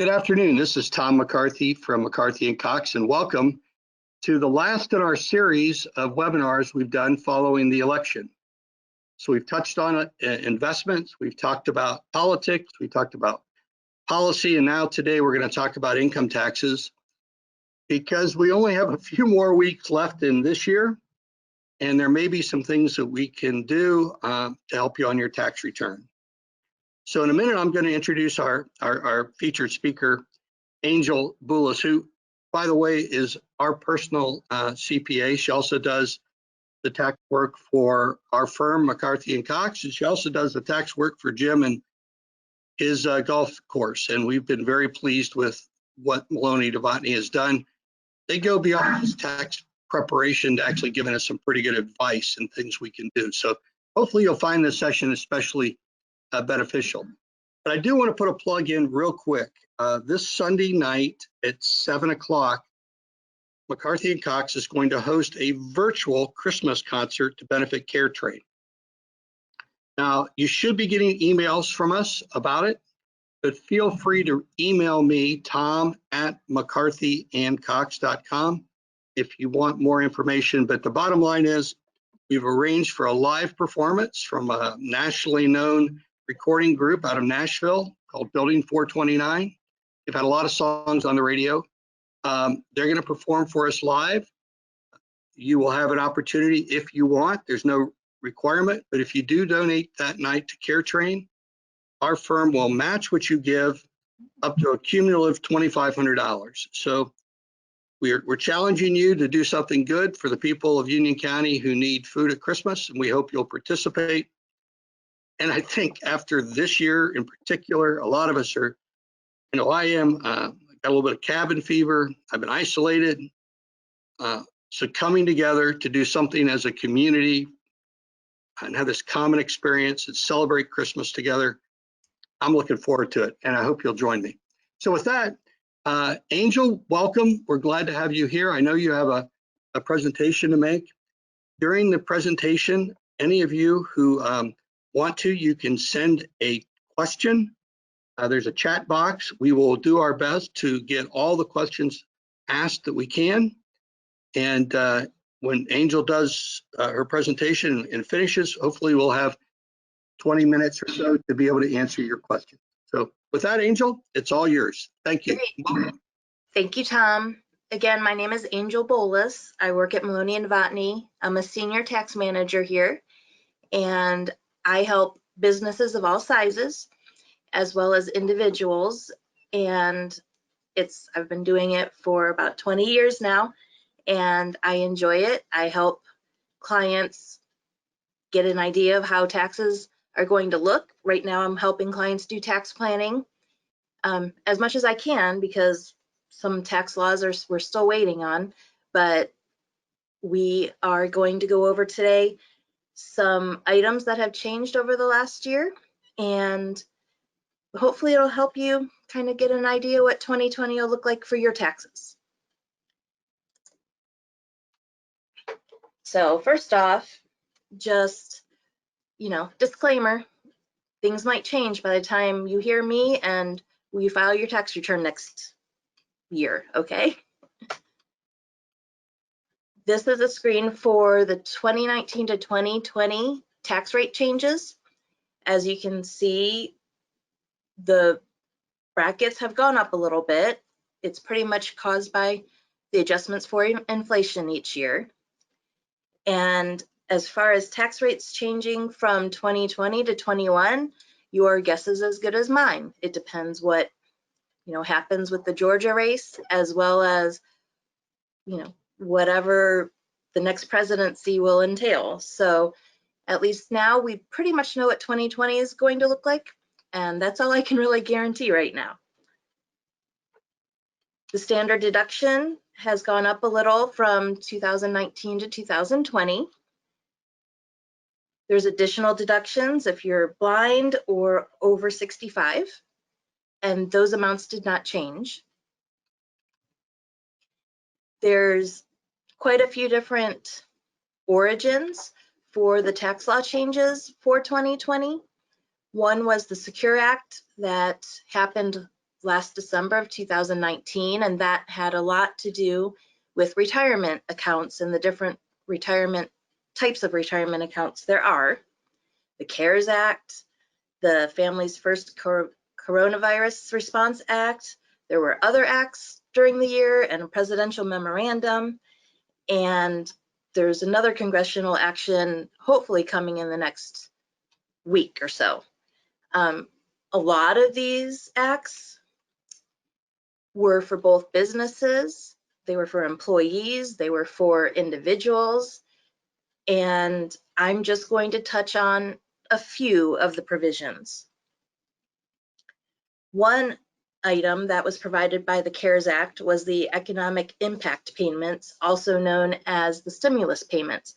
Good afternoon. This is Tom McCarthy from McCarthy & Cox, and welcome to the last in our series of webinars we've done following the election. So we've touched on investments, we've talked about politics, we talked about policy, and now today we're going to talk about income taxes because we only have a few more weeks left in this year, and there may be some things that we can do to help you on your tax return. So in a minute, I'm going to introduce our featured speaker, Angel Boulis, who, by the way, is our personal CPA. She also does the tax work for our firm, McCarthy & Cox, and she also does the tax work for Jim and his golf course. And we've been very pleased with what Maloney Novotny has done. They go beyond just tax preparation to actually giving us some pretty good advice and things we can do. So hopefully you'll find this session especially beneficial. But I do want to put a plug in real quick. This Sunday night at 7 o'clock, McCarthy & Cox is going to host a virtual Christmas concert to benefit CareTrade. Now, you should be getting emails from us about it, but feel free to email me, tom@mccarthyandcox.com, if you want more information. But the bottom line is we've arranged for a live performance from a nationally known recording group out of Nashville called Building 429. They've had a lot of songs on the radio. They're going to perform for us live. You will have an opportunity if you want. There's no requirement, but if you do donate that night to CareTrade, our firm will match what you give up to a cumulative $2,500. So we're challenging you to do something good for the people of Union County who need food at Christmas, and we hope you'll participate. And I think after this year in particular, a lot of us are, I got a little bit of cabin fever. I've been isolated. So coming together to do something as a community and have this common experience and celebrate Christmas together, I'm looking forward to it, and I hope you'll join me. So with that, Angel, welcome. We're glad to have you here. I know you have a presentation to make. During the presentation, any of you who want to, you can send a question. There's a chat box. We will do our best to get all the questions asked that we can. And when Angel does her presentation and finishes, hopefully we'll have 20 minutes or so to be able to answer your question. So with that, Angel, it's all yours. Thank you. Great. Thank you, Tom. Again, my name is Angel Boulis. I work at Maloney Novotny. I'm a senior tax manager here, and I help businesses of all sizes as well as individuals. And I've been doing it for about 20 years now, and I enjoy it. I help clients get an idea of how taxes are going to look. Right now, I'm helping clients do tax planning as much as I can, because some tax laws we're still waiting on, but we are going to go over today some items that have changed over the last year, and hopefully it'll help you kind of get an idea what 2020 will look like for your taxes. So first off, just, disclaimer, things might change by the time you hear me and we file your tax return next year, okay? This is a screen for the 2019 to 2020 tax rate changes. As you can see, the brackets have gone up a little bit. It's pretty much caused by the adjustments for inflation each year. And as far as tax rates changing from 2020 to 21, your guess is as good as mine. It depends what happens with the Georgia race, as well as whatever the next presidency will entail. So at least now we pretty much know what 2020 is going to look like, and that's all I can really guarantee right now. The standard deduction has gone up a little from 2019 to 2020. There's additional deductions if you're blind or over 65, and those amounts did not change. There's quite a few different origins for the tax law changes for 2020. One was the Secure Act that happened last December of 2019, and that had a lot to do with retirement accounts and the different retirement types of retirement accounts there are. The CARES Act, the Families First Coronavirus Response Act. There were other acts during the year and a presidential memorandum, and there's another congressional action hopefully coming in the next week or so. A lot of these acts were for both businesses, they were for employees, they were for individuals, and I'm just going to touch on a few of the provisions. One item that was provided by the CARES Act was the economic impact payments, also known as the stimulus payments.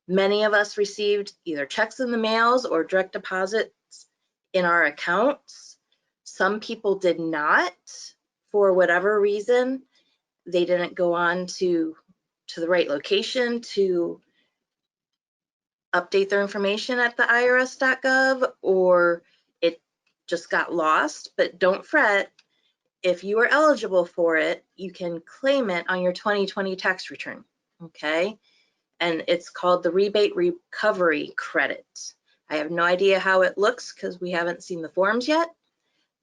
Many of us received either checks in the mails or direct deposits in our accounts. Some people did not, for whatever reason. They didn't go on to the right location to update their information at the irs.gov, or it just got lost. But don't fret, if you are eligible for it, you can claim it on your 2020 tax return, okay? And it's called the rebate recovery credit. I have no idea how it looks because we haven't seen the forms yet,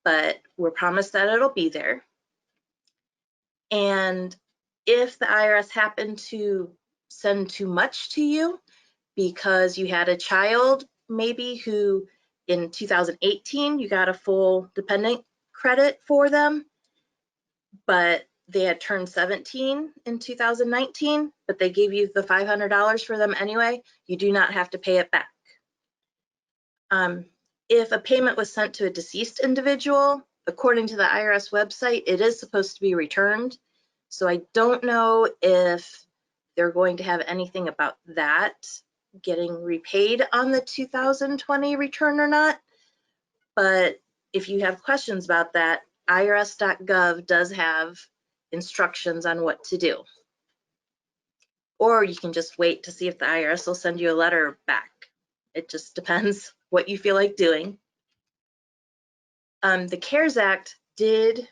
but we're promised that it'll be there. And if the IRS happened to send too much to you because you had a child maybe who in 2018 you got a full dependent credit for them, but they had turned 17 in 2019, but they gave you the $500 for them anyway, you do not have to pay it back. If a payment was sent to a deceased individual, according to the IRS website, it is supposed to be returned. So I don't know if they're going to have anything about that getting repaid on the 2020 return or not. But if you have questions about that, irs.gov does have instructions on what to do. Or you can just wait to see if the IRS will send you a letter back. It just depends what you feel like doing. The CARES Act did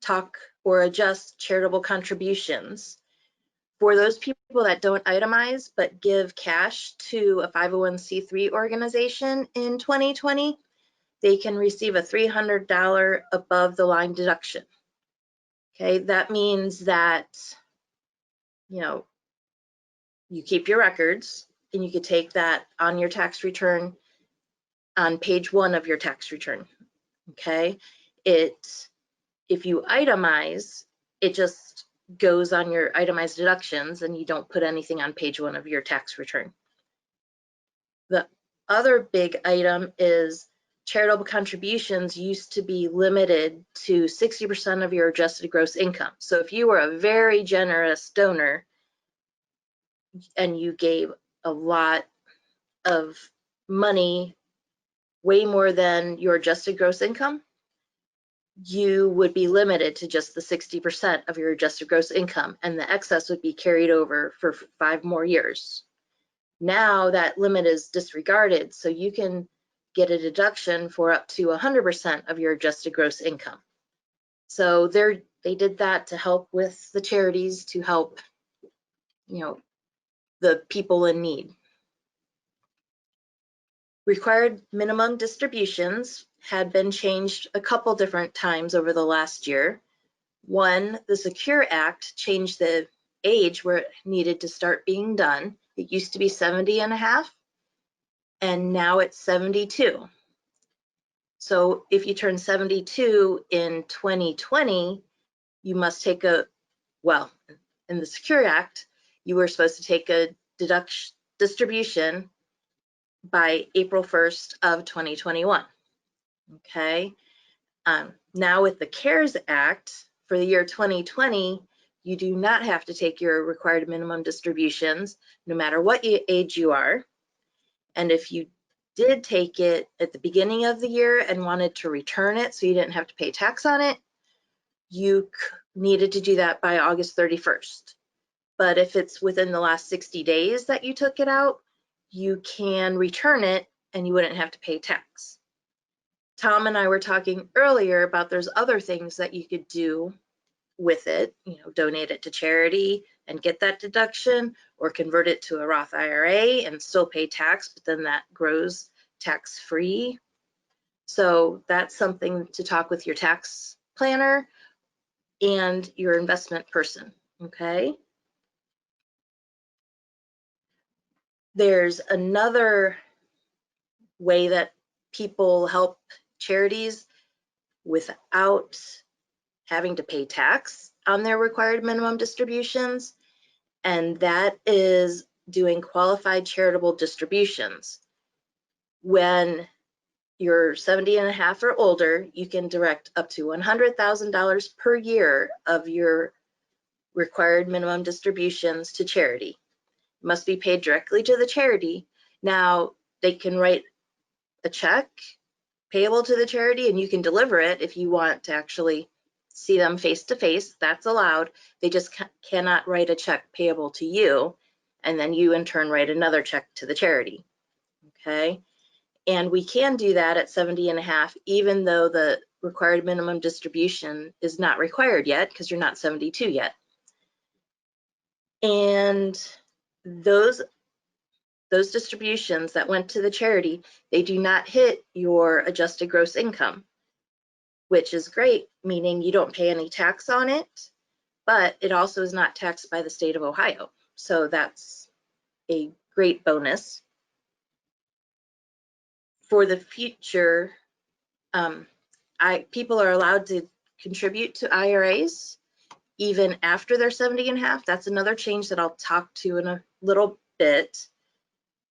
talk or adjust charitable contributions. For those people that don't itemize but give cash to a 501c3 organization in 2020, they can receive a $300 above the line deduction. Okay, that means that, you know, you keep your records and you could take that on your tax return on page 1 of your tax return. Okay, if you itemize, it just goes on your itemized deductions and you don't put anything on page 1 of your tax return. The other big item is charitable contributions used to be limited to 60% of your adjusted gross income. So if you were a very generous donor and you gave a lot of money, way more than your adjusted gross income, you would be limited to just the 60% of your adjusted gross income, and the excess would be carried over for 5 more years. Now that limit is disregarded, so you can get a deduction for up to 100% of your adjusted gross income. So they did that to help with the charities, to help, you know, the people in need. Required minimum distributions had been changed a couple different times over the last year. One, the Secure Act changed the age where it needed to start being done. It used to be 70 and a half, and now it's 72. So if you turn 72 in 2020, you must take in the Secure Act, you were supposed to take a distribution by April 1st of 2021. Okay. Now with the CARES Act for the year 2020, you do not have to take your required minimum distributions, no matter what age you are. And if you did take it at the beginning of the year and wanted to return it so you didn't have to pay tax on it, you needed to do that by August 31st. But if it's within the last 60 days that you took it out, you can return it and you wouldn't have to pay tax. Tom and I were talking earlier about there's other things that you could do with it, donate it to charity and get that deduction, or convert it to a Roth IRA and still pay tax, but then that grows tax-free. So that's something to talk with your tax planner and your investment person, okay? There's another way that people help charities without having to pay tax on their required minimum distributions, and that is doing qualified charitable distributions. When you're 70 and a half or older, you can direct up to $100,000 per year of your required minimum distributions to charity. It must be paid directly to the charity. Now, they can write a check payable to the charity, and you can deliver it if you want to actually see them face to face. That's allowed. They just cannot write a check payable to you, and then you in turn write another check to the charity. Okay, and we can do that at 70 and a half, even though the required minimum distribution is not required yet because you're not 72 yet. And those distributions that went to the charity, they do not hit your adjusted gross income, which is great, meaning you don't pay any tax on it, but it also is not taxed by the state of Ohio. So that's a great bonus. For the future, people are allowed to contribute to IRAs even after they're 70 and a half. That's another change that I'll talk to in a little bit.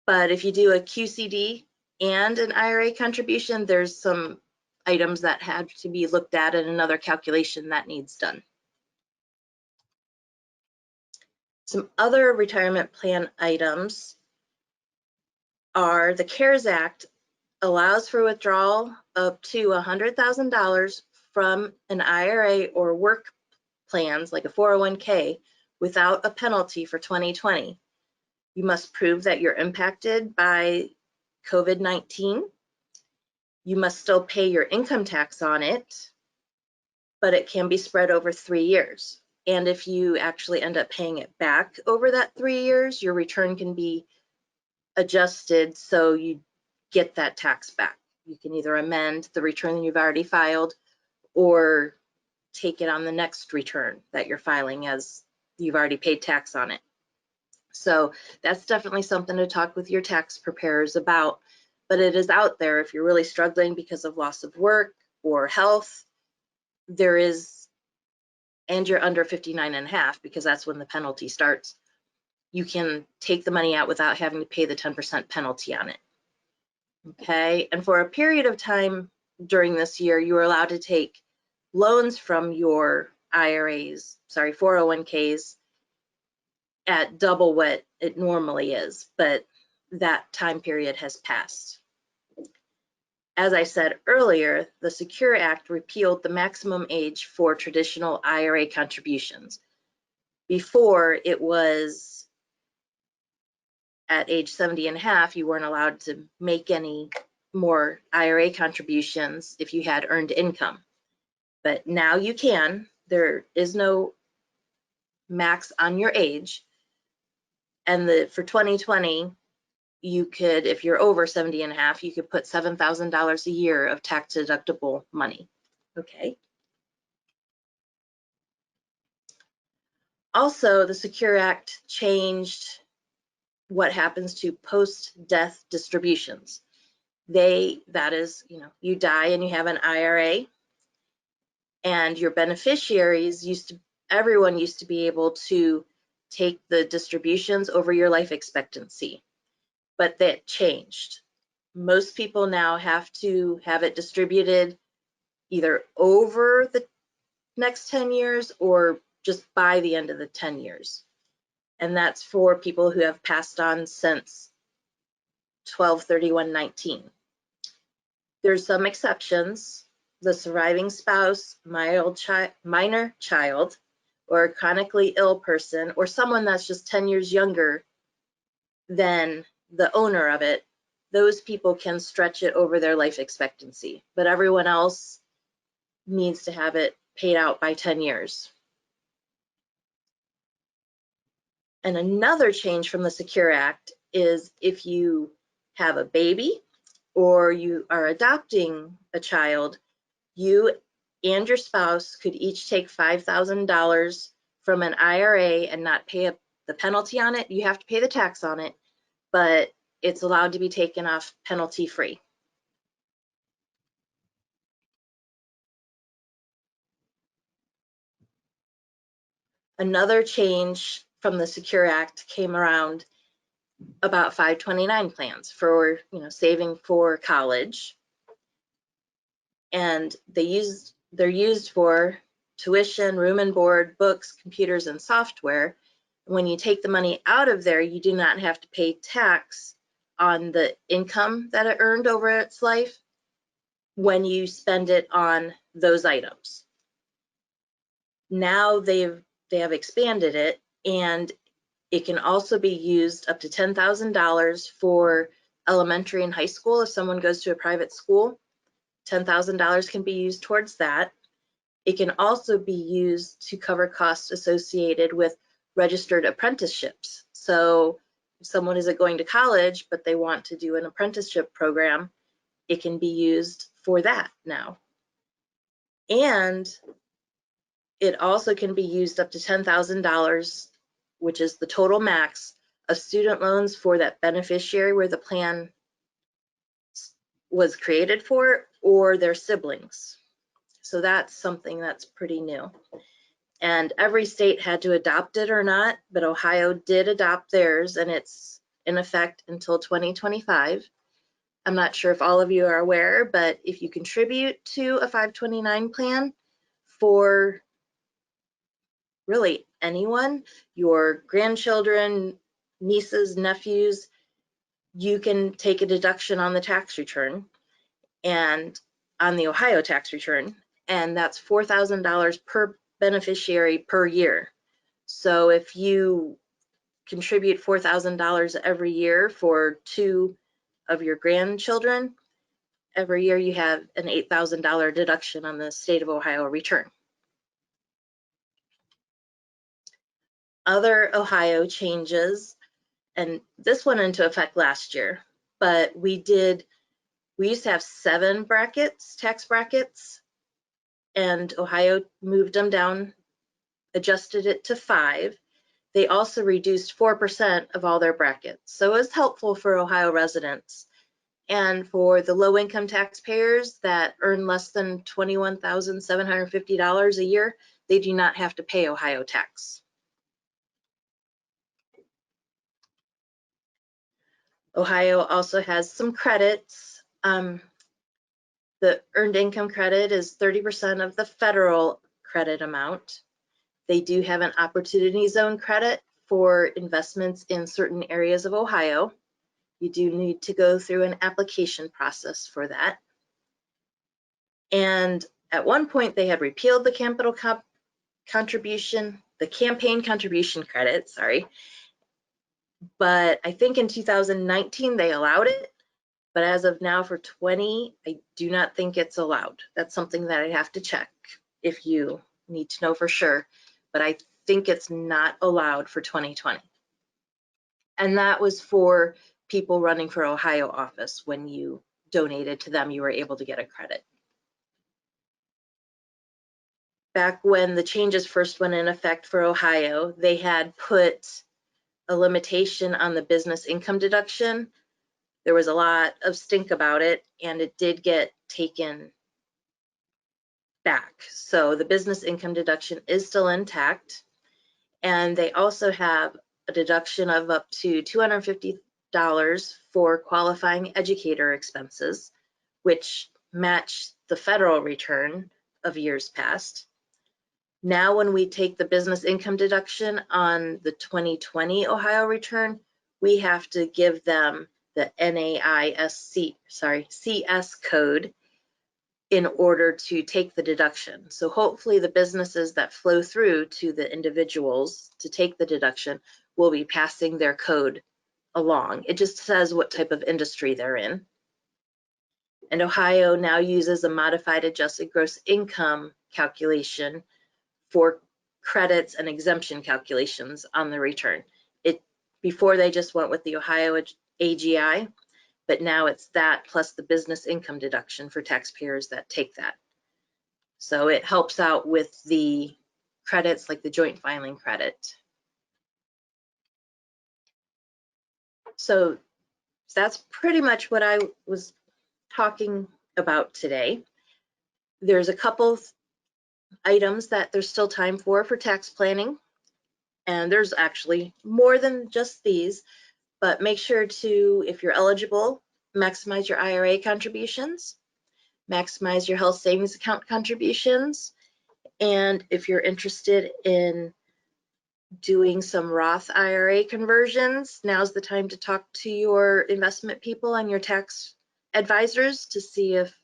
But if you do a QCD and an IRA contribution, there's some items that have to be looked at and another calculation that needs done. Some other retirement plan items are the CARES Act allows for withdrawal up to $100,000 from an IRA or work plans like a 401k without a penalty for 2020. You must prove that you're impacted by COVID-19. You must still pay your income tax on it, but it can be spread over 3 years. And if you actually end up paying it back over that 3 years, your return can be adjusted so you get that tax back. You can either amend the return you've already filed or take it on the next return that you're filing as you've already paid tax on it. So that's definitely something to talk with your tax preparers about, but it is out there if you're really struggling because of loss of work or health. There is, and you're under 59 and a half, because that's when the penalty starts. You can take the money out without having to pay the 10% penalty on it. Okay, and for a period of time during this year, you are allowed to take loans from your IRAs, 401ks, at double what it normally is, but that time period has passed. As I said earlier, the Secure Act repealed the maximum age for traditional IRA contributions. Before, it was at age 70 and a half, you weren't allowed to make any more IRA contributions if you had earned income. But now you can. There is no max on your age. And for 2020, you could, if you're over 70 and a half, you could put $7,000 a year of tax deductible money. Okay. Also, the Secure Act changed what happens to post-death distributions. That is, you die and you have an IRA, and your beneficiaries everyone used to be able to take the distributions over your life expectancy, but that changed. Most people now have to have it distributed either over the next 10 years or just by the end of the 10 years. And that's for people who have passed on since 12/31/19. There's some exceptions. The surviving spouse, minor child, or a chronically ill person, or someone that's just 10 years younger than the owner of it, those people can stretch it over their life expectancy, but everyone else needs to have it paid out by 10 years. And another change from the Secure Act is if you have a baby or you are adopting a child, you and your spouse could each take $5,000 from an IRA and not pay the penalty on it. You have to pay the tax on it, but it's allowed to be taken off penalty free. Another change from the Secure Act came around about 529 plans for, saving for college. And they're used for tuition, room and board, books, computers, and software. When you take the money out of there, you do not have to pay tax on the income that it earned over its life when you spend it on those items. Now they have expanded it, and it can also be used up to $10,000 for elementary and high school. If someone goes to a private school, $10,000 can be used towards that. It can also be used to cover costs associated with registered apprenticeships. So if someone isn't going to college, but they want to do an apprenticeship program, it can be used for that now. And it also can be used up to $10,000, which is the total max of student loans for that beneficiary where the plan was created for, or their siblings. So that's something that's pretty new. And every state had to adopt it or not, but Ohio did adopt theirs, and it's in effect until 2025. I'm not sure if all of you are aware, but if you contribute to a 529 plan for really anyone, your grandchildren, nieces, nephews, you can take a deduction on the tax return and on the Ohio tax return, and that's $4,000 per beneficiary per year. So if you contribute $4,000 every year for 2 of your grandchildren, every year you have an $8,000 deduction on the state of Ohio return. Other Ohio changes, and this went into effect last year, but we used to have 7 brackets, tax brackets, and Ohio moved them down, adjusted it to 5. They also reduced 4% of all their brackets. So it was helpful for Ohio residents. And for the low income taxpayers that earn less than $21,750 a year, they do not have to pay Ohio tax. Ohio also has some credits. The earned income credit is 30% of the federal credit amount. They do have an opportunity zone credit for investments in certain areas of Ohio. You do need to go through an application process for that. And at one point they had repealed the campaign contribution credit, but I think in 2019 they allowed it. But as of now for 20, I do not think it's allowed. That's something that I have to check if you need to know for sure. But I think it's not allowed for 2020. And that was for people running for Ohio office. When you donated to them, you were able to get a credit. Back when the changes first went in effect for Ohio, they had put a limitation on the business income deduction. There was a lot of stink about it, and it did get taken back. So the business income deduction is still intact, and they also have a deduction of up to $250 for qualifying educator expenses, which match the federal return of years past. Now, when we take the business income deduction on the 2020 Ohio return, we have to give them the CS code in order to take the deduction. So hopefully the businesses that flow through to the individuals to take the deduction will be passing their code along. It just says what type of industry they're in. And Ohio now uses a modified adjusted gross income calculation for credits and exemption calculations on the return. Before they just went with the Ohio AGI, but now it's that plus the business income deduction for taxpayers that take that. So it helps out with the credits like the joint filing credit. So that's pretty much what I was talking about today. There's a couple items that there's still time for tax planning. And there's actually more than just these, but make sure to, if you're eligible, maximize your IRA contributions, maximize your health savings account contributions, and if you're interested in doing some Roth IRA conversions, now's the time to talk to your investment people and your tax advisors to see if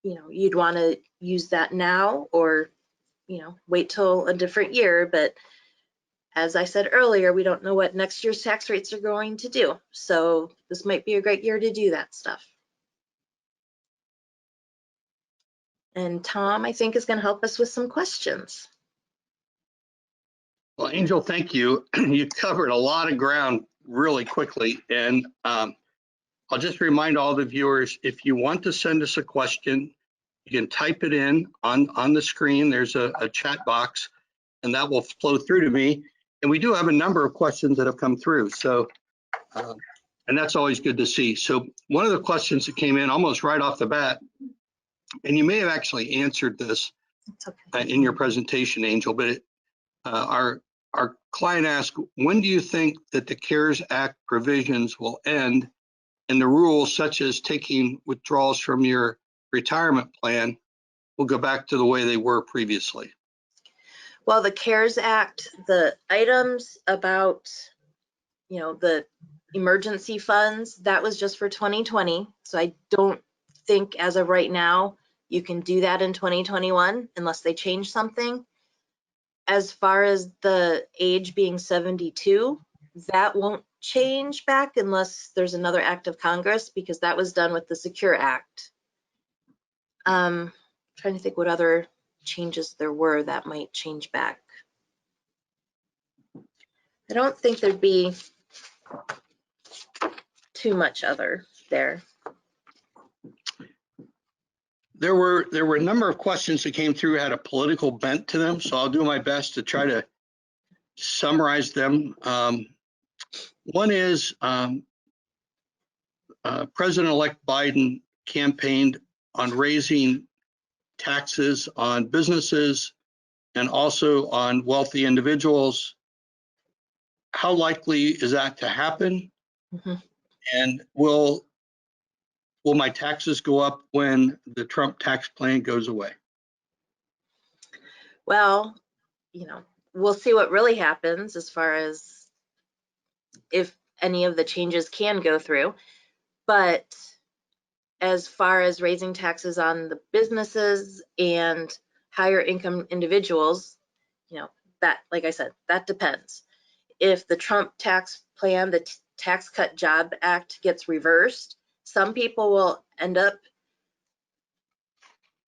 you'd want to use that now or wait till a different year. But as I said earlier, we don't know what next year's tax rates are going to do. So this might be a great year to do that stuff. And Tom, I think, is going to help us with some questions. Well, Angel, thank you. You covered a lot of ground really quickly. And I'll just remind all the viewers, if you want to send us a question, you can type it in on the screen. There's a chat box, and that will flow through to me. And we do have a number of questions that have come through. So, and that's always good to see. So one of the questions that came in almost right off the bat, and you may have actually answered this in your presentation, Angel, but our client asked, when do you think that the CARES Act provisions will end and the rules such as taking withdrawals from your retirement plan will go back to the way they were previously? Well, the CARES Act, the items about, the emergency funds, that was just for 2020. So I don't think as of right now, you can do that in 2021 unless they change something. As far as the age being 72, that won't change back unless there's another act of Congress, because that was done with the Secure Act. Trying to think what other changes there were that might change back. I don't think there'd be too much other there. There were a number of questions that came through had a political bent to them, so I'll do my best to try to summarize them. One is President-elect Biden campaigned on raising taxes on businesses and also on wealthy individuals. How likely is that to happen? Mm-hmm. And will my taxes go up when the Trump tax plan goes away? Well, we'll see what really happens as far as if any of the changes can go through. But as far as raising taxes on the businesses and higher income individuals, that, like I said, that depends. If the Trump tax plan, the Tax Cut Job Act gets reversed, some people will end up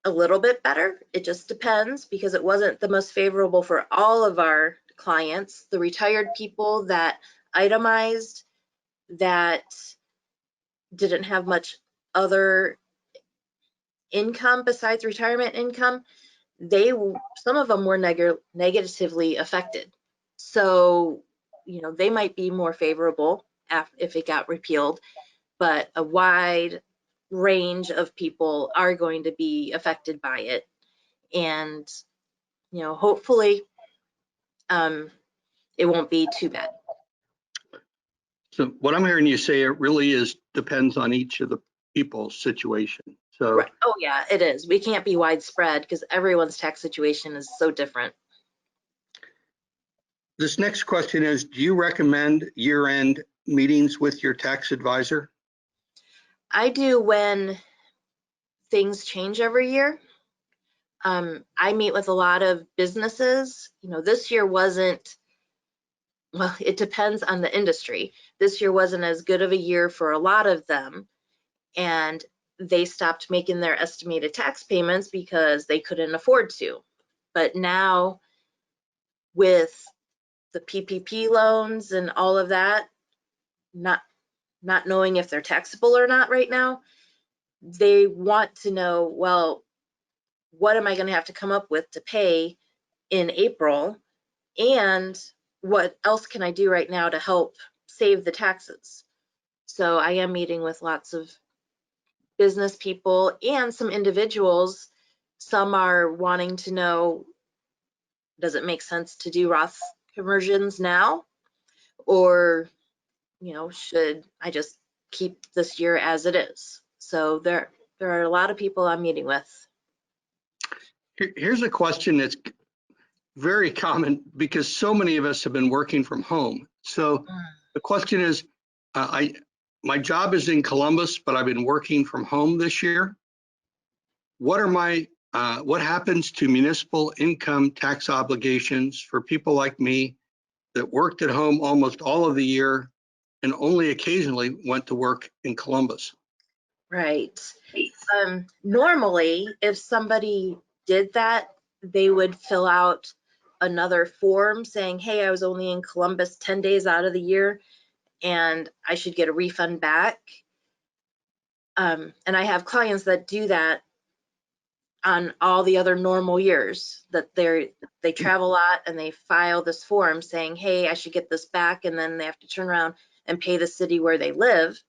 a little bit better. It just depends, because it wasn't the most favorable for all of our clients. The retired people that itemized, that didn't have much other income besides retirement income, some of them were negatively affected. So, they might be more favorable if it got repealed, but a wide range of people are going to be affected by it. And, hopefully it won't be too bad. So what I'm hearing you say, it really depends on each of the people's situation. So, right. Oh yeah, it is. We can't be widespread because everyone's tax situation is so different. This next question is, do you recommend year-end meetings with your tax advisor? I do when things change every year. I meet with a lot of businesses. This year wasn't Well, it depends on the industry. This year wasn't as good of a year for a lot of them, and they stopped making their estimated tax payments because they couldn't afford to. But now with the PPP loans and all of that, not knowing if they're taxable or not right now, they want to know, well, what am I going to have to come up with to pay in April? And what else can I do right now to help save the taxes? So I am meeting with lots of business people and some individuals. Some are wanting to know, does it make sense to do Roth conversions now? Or, should I just keep this year as it is? So there are a lot of people I'm meeting with. Here's a question that's very common because so many of us have been working from home. So the question is, my job is in Columbus, but I've been working from home this year. What happens to municipal income tax obligations for people like me that worked at home almost all of the year and only occasionally went to work in Columbus? Right. Normally, if somebody did that, they would fill out another form saying, hey, I was only in Columbus 10 days out of the year and I should get a refund back. And I have clients that do that on all the other normal years, that they travel a lot and they file this form saying, hey, I should get this back, and then they have to turn around and pay the city where they live.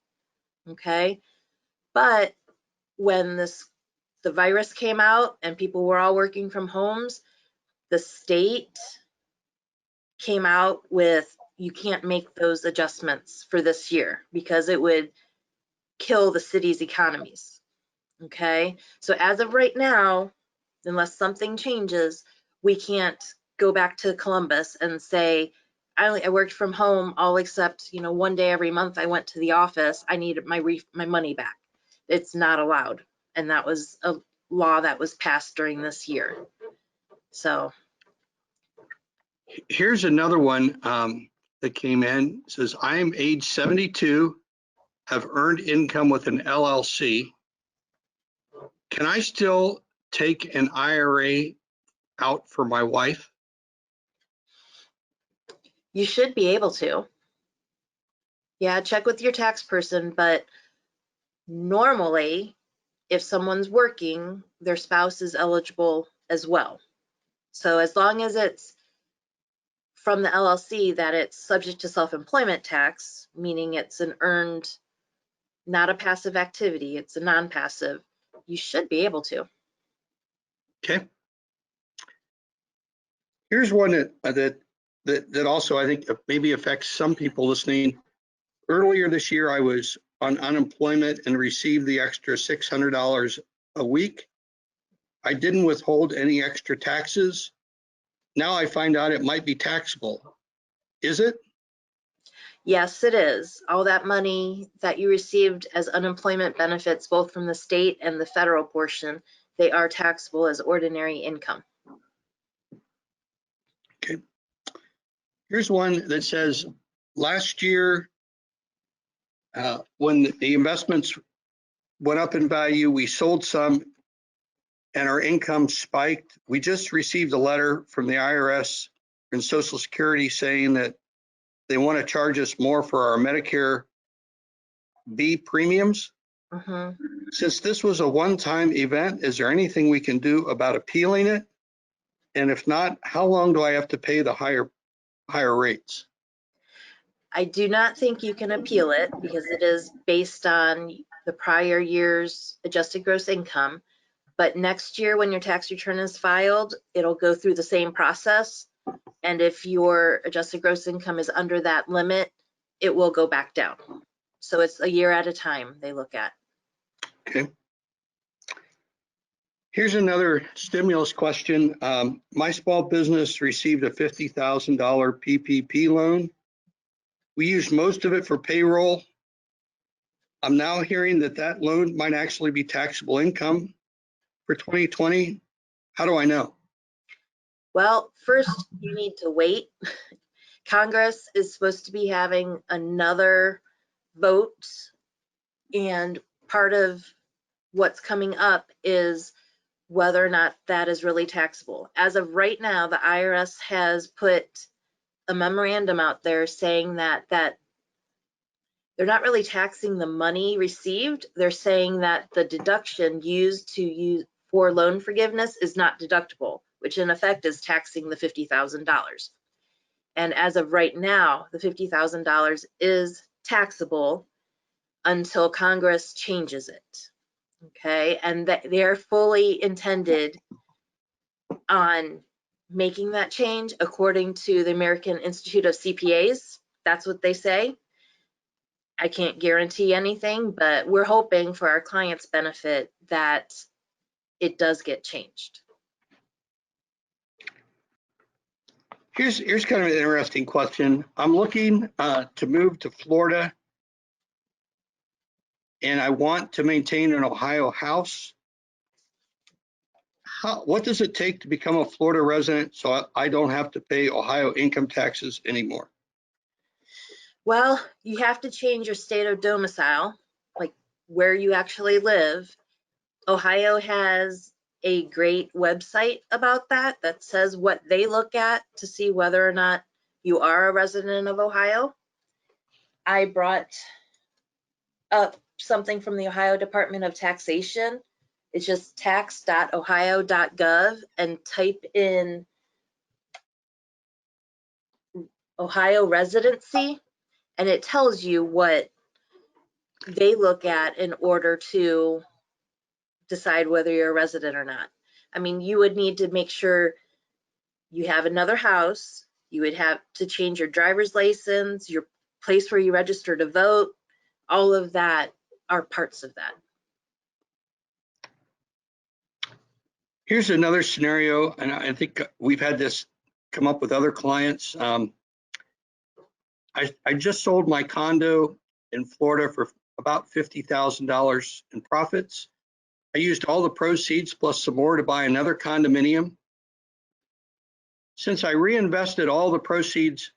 Okay. But when the virus came out and people were all working from homes, the state came out with, you can't make those adjustments for this year because it would kill the city's economies. Okay, so as of right now, unless something changes, we can't go back to Columbus and say, I worked from home all except, one day every month I went to the office, I need my money back. It's not allowed. And that was a law that was passed during this year. So here's another one that came in. It says, I am age 72, have earned income with an LLC. Can I still take an IRA out for my wife? you should be able to. Yeah, check with your tax person, but normally, if someone's working, their spouse is eligible as well. So as long as it's from the LLC that it's subject to self-employment tax, meaning it's an earned, not a passive activity, it's a non-passive, you should be able to. Okay. Here's one that also I think maybe affects some people listening. Earlier this year, I was on unemployment and received the extra $600 a week. I didn't withhold any extra taxes. Now I find out it might be taxable. Is it? Yes, it is. All that money that you received as unemployment benefits, both from the state and the federal portion, they are taxable as ordinary income. Okay. Here's one that says, last year, when the investments went up in value, we sold some and our income spiked. We just received a letter from the IRS and Social Security saying that they want to charge us more for our Medicare B premiums. Since this was a one-time event, is there anything we can do about appealing it? And if not, how long do I have to pay the higher rates? I do not think you can appeal it because it is based on the prior year's adjusted gross income. But next year, when your tax return is filed, it'll go through the same process. And if your adjusted gross income is under that limit, it will go back down. So it's a year at a time they look at. Okay. Here's another stimulus question. My small business received a $50,000 PPP loan. We used most of it for payroll. I'm now hearing that loan might actually be taxable income for 2020. How do I know? Well, first you need to wait. Congress is supposed to be having another vote, and part of what's coming up is whether or not that is really taxable. As of right now, the IRS has put a memorandum out there saying that they're not really taxing the money received. They're saying that the deduction used for loan forgiveness is not deductible, which in effect is taxing the $50,000. And as of right now, the $50,000 is taxable until Congress changes it. Okay, and that they're fully intended on making that change according to the American Institute of CPAs. That's what they say. I can't guarantee anything, but we're hoping for our clients' benefit that it does get changed. Here's kind of an interesting question. I'm looking to move to Florida, and I want to maintain an Ohio house. What does it take to become a Florida resident so I don't have to pay Ohio income taxes anymore? Well, you have to change your state of domicile, like where you actually live. Ohio has a great website about that says what they look at to see whether or not you are a resident of Ohio. I brought up something from the Ohio Department of Taxation. It's just tax.ohio.gov and type in Ohio residency, and it tells you what they look at in order to decide whether you're a resident or not. I mean, you would need to make sure you have another house. You would have to change your driver's license, your place where you register to vote. All of that are parts of that. Here's another scenario, and I think we've had this come up with other clients. I just sold my condo in Florida for about $50,000 in profits. I used all the proceeds plus some more to buy another condominium. Since I reinvested all the proceeds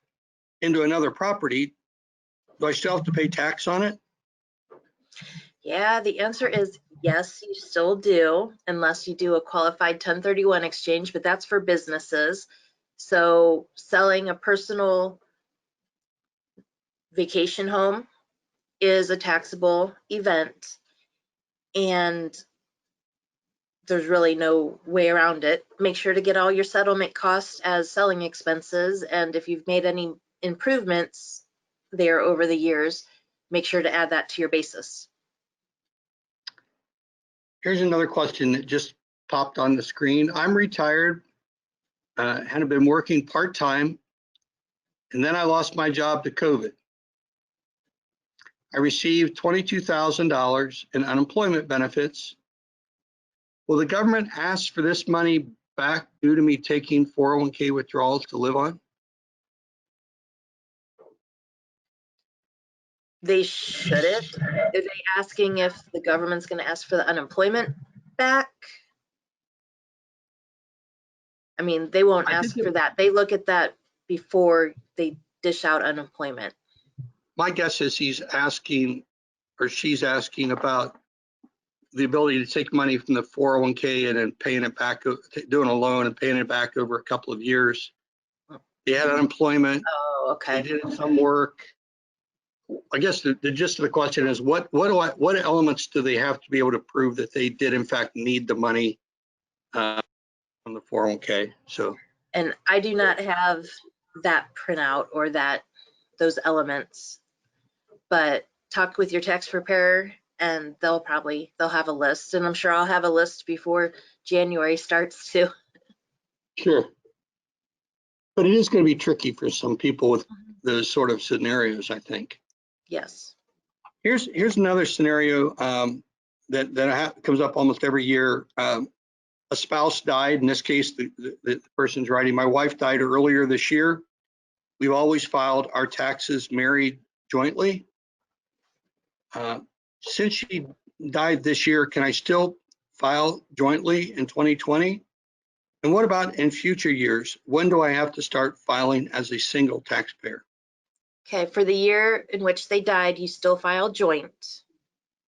into another property, do I still have to pay tax on it? Yeah, the answer is yes, you still do, unless you do a qualified 1031 exchange, but that's for businesses. So selling a personal vacation home is a taxable event, and there's really no way around it. Make sure to get all your settlement costs as selling expenses, and if you've made any improvements there over the years, make sure to add that to your basis. Here's another question that just popped on the screen. I'm retired, had been working part-time, and then I lost my job to COVID. I received $22,000 in unemployment benefits. Will the government ask for this money back due to me taking 401k withdrawals to live on? They shouldn't. Are they asking if the government's going to ask for the unemployment back? I mean, they won't ask for that. They look at that before they dish out unemployment. My guess is he's asking, or she's asking about the ability to take money from the 401k and then paying it back, doing a loan and paying it back over a couple of years. They had unemployment. Oh, okay. They did some work. I guess the gist of the question is what elements do they have to be able to prove that they did in fact need the money from the 401k? So, and I do not have that printout or those elements, but talk with your tax preparer and they'll have a list, and I'm sure I'll have a list before January starts too. Sure. But it is going to be tricky for some people with those sort of scenarios, I think. Yes. Here's another scenario that comes up almost every year. A spouse died. In this case, the person's writing, my wife died earlier this year. We've always filed our taxes married jointly. Since she died this year, can I still file jointly in 2020? And what about in future years? When do I have to start filing as a single taxpayer? Okay, for the year in which they died, you still file joint.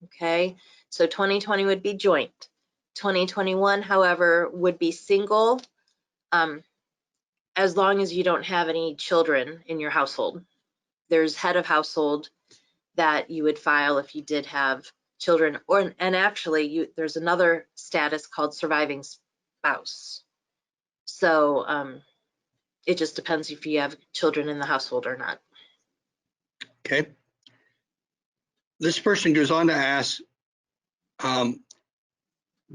Okay, so 2020 would be joint. 2021, however, would be single, as long as you don't have any children in your household. There's head of household that you would file if you did have children, and actually there's another status called surviving spouse. So it just depends if you have children in the household or not. Okay. This person goes on to ask,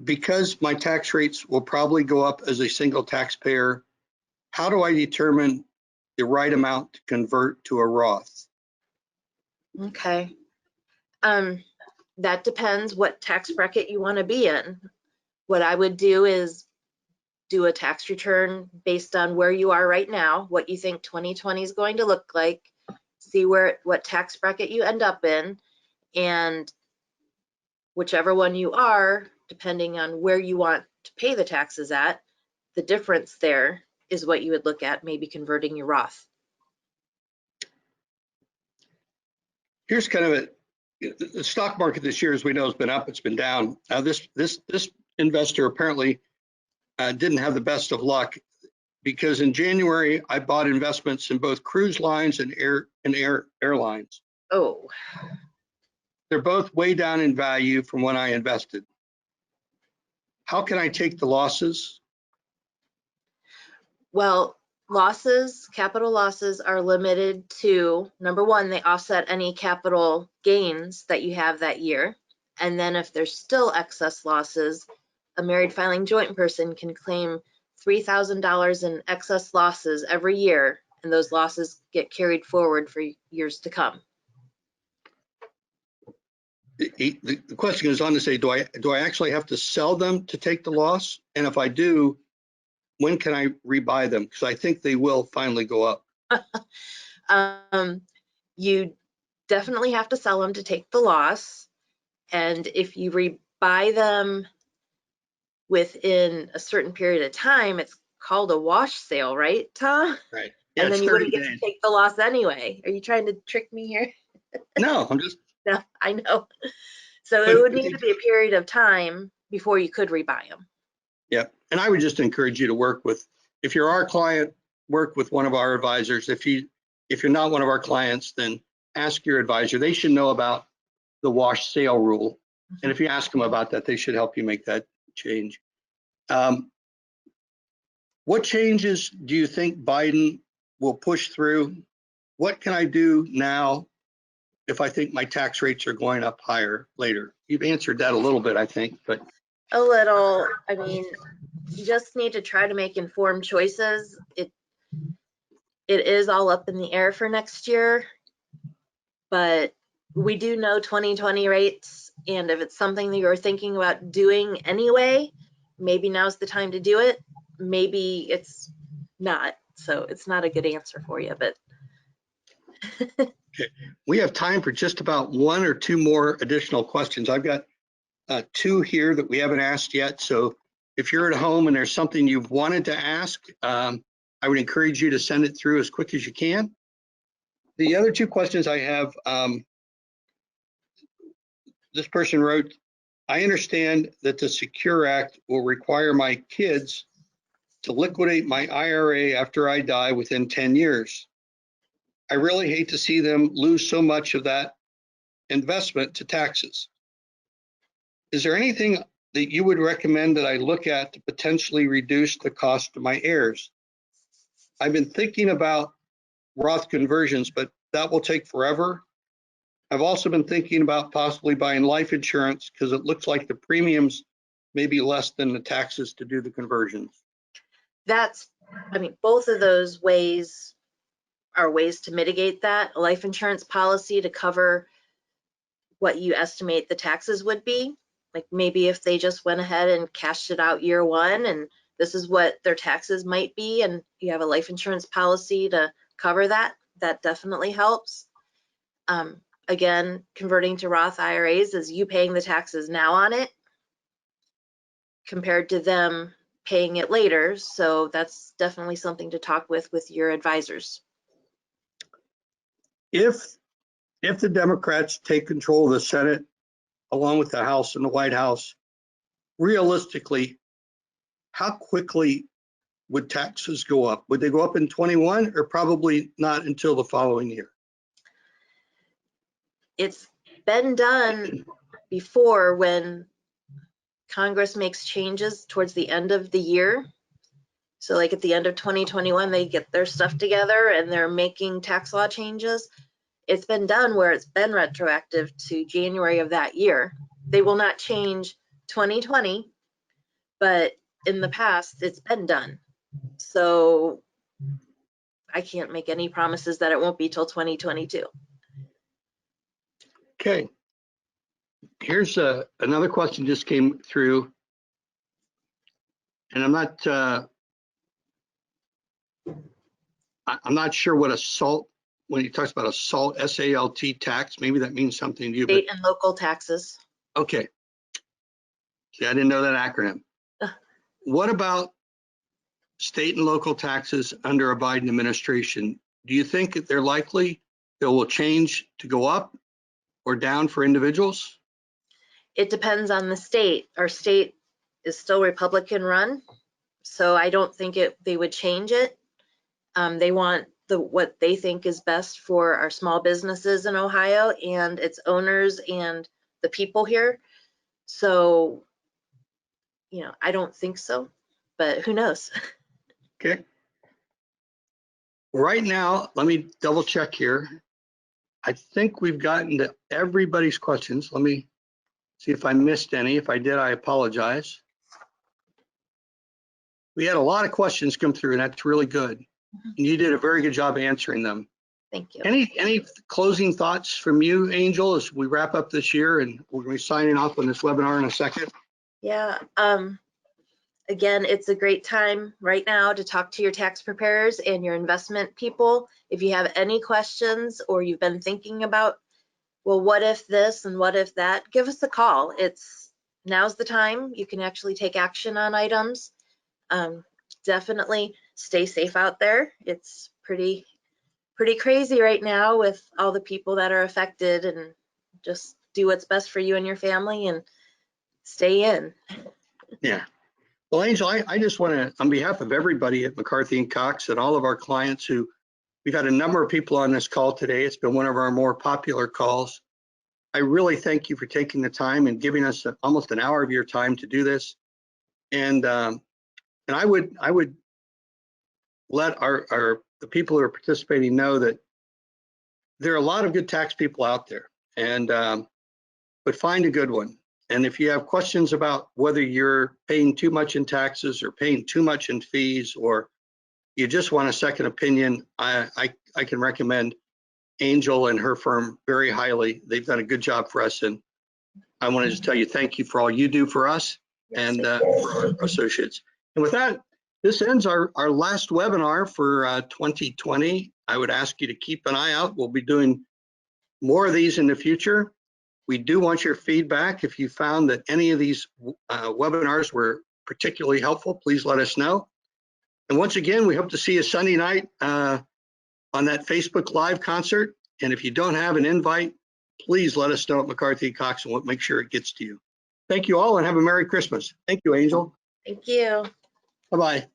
because my tax rates will probably go up as a single taxpayer, how do I determine the right amount to convert to a Roth? Okay. That depends what tax bracket you want to be in. What I would do is do a tax return based on where you are right now, what you think 2020 is going to look like, see what tax bracket you end up in, and whichever one you are, depending on where you want to pay the taxes at, the difference there is what you would look at, maybe converting your Roth. Here's kind of the stock market this year, as we know, has been up, it's been down. This investor apparently didn't have the best of luck, because in January I bought investments in both cruise lines and airlines. Oh, They're both way down in value from when I invested. How can I take the losses? well, losses, capital losses are limited to, number one, they offset any capital gains that you have that year. And then if there's still excess losses, a married filing joint person can claim $3,000 in excess losses every year, and those losses get carried forward for years to come. The question goes on to say, do I actually have to sell them to take the loss? And if I do, when can I rebuy them? Because I think they will finally go up. You definitely have to sell them to take the loss. And if you rebuy them within a certain period of time, it's called a wash sale, right, Tom? Right. Yeah, And it's then you 30 wouldn't get days. to take the loss anyway. Are you trying to trick me here? No, I'm just. No, I know. So But, it would need to be a period of time before you could rebuy them. yeah, and I would just encourage you to work with, if you're our client, work with one of our advisors. If you're not one of our clients, then ask your advisor. They should know about the wash sale rule. And if you ask them about that, they should help you make that change. What changes do you think Biden will push through? What can I do now if I think my tax rates are going up higher later? You've answered that a little bit, I think, but. A little. I mean, you just need to try to make informed choices. It is all up in the air for next year, but we do know 2020 rates, and if it's something that you're thinking about doing anyway, maybe now's the time to do it. Maybe it's not. So it's not a good answer for you, but. Okay. We have time for just about one or two more additional questions. I've got two here that we haven't asked yet. So if you're at home and there's something you've wanted to ask, I would encourage you to send it through as quick as you can. The other two questions I have, this person wrote, I understand that the Secure Act will require my kids to liquidate my IRA after I die within 10 years. I really hate to see them lose so much of that investment to taxes. Is there anything that you would recommend that I look at to potentially reduce the cost to my heirs? I've been thinking about Roth conversions, but that will take forever. I've also been thinking about possibly buying life insurance because it looks like the premiums may be less than the taxes to do the conversions. I mean, both of those ways are ways to mitigate that. A life insurance policy to cover what you estimate the taxes would be. Like maybe if they just went ahead and cashed it out year one and this is what their taxes might be, and you have a life insurance policy to cover that, that definitely helps. Again, converting to Roth IRAs is you paying the taxes now on it compared to them paying it later. So that's definitely something to talk with your advisors. If the Democrats take control of the Senate, along with the House and the White House, realistically, how quickly would taxes go up? Would they go up in 21 or probably not until the following year? It's been done before when Congress makes changes towards the end of the year. So like at the end of 2021, they get their stuff together and they're making tax law changes. It's been done where it's been retroactive to January of that year. They will not change 2020, but in the past, it's been done. So I can't make any promises that it won't be till 2022. Okay. Here's another question just came through. And I'm not sure what a SALT, when he talks about a SALT, S-A-L-T tax, maybe that means something to you. State and local taxes. Okay. See, I didn't know that acronym. What about state and local taxes under a Biden administration? Do you think that they're likely they will change to go up or down for individuals? It depends on the state. Our state is still Republican run, so I don't think they would change it. They want what they think is best for our small businesses in Ohio and its owners and the people here. So, I don't think so, but who knows? Okay. Right now, let me double check here. I think we've gotten to everybody's questions. Let me see if I missed any. If I did, I apologize. We had a lot of questions come through, and that's really good. And you did a very good job answering them. Thank you. Any closing thoughts from you, Angel, as we wrap up this year, and we're going to be signing off on this webinar in a second? Yeah. Again, it's a great time right now to talk to your tax preparers and your investment people. If you have any questions or you've been thinking about, well, what if this and what if that, give us a call. Now's the time. You can actually take action on items. Definitely stay safe out there. It's pretty crazy right now with all the people that are affected, and just do what's best for you and your family and stay in. Yeah. Well, Angel, I just want to, on behalf of everybody at McCarthy & Cox and all of our clients we've had a number of people on this call today. It's been one of our more popular calls. I really thank you for taking the time and giving us almost an hour of your time to do this. And I would let the people who are participating know that there are a lot of good tax people out there, but find a good one. And if you have questions about whether you're paying too much in taxes or paying too much in fees, or you just want a second opinion, I can recommend Angel and her firm very highly. They've done a good job for us. And I want to just tell you, thank you for all you do for us and for our associates. And with that, this ends our last webinar for 2020. I would ask you to keep an eye out. We'll be doing more of these in the future. We do want your feedback. If you found that any of these webinars were particularly helpful, please let us know. And once again, we hope to see you Sunday night on that Facebook Live concert. And if you don't have an invite, please let us know at McCarthy & Cox, and we'll make sure it gets to you. Thank you all, and have a Merry Christmas. Thank you, Angel. Thank you. Bye-bye.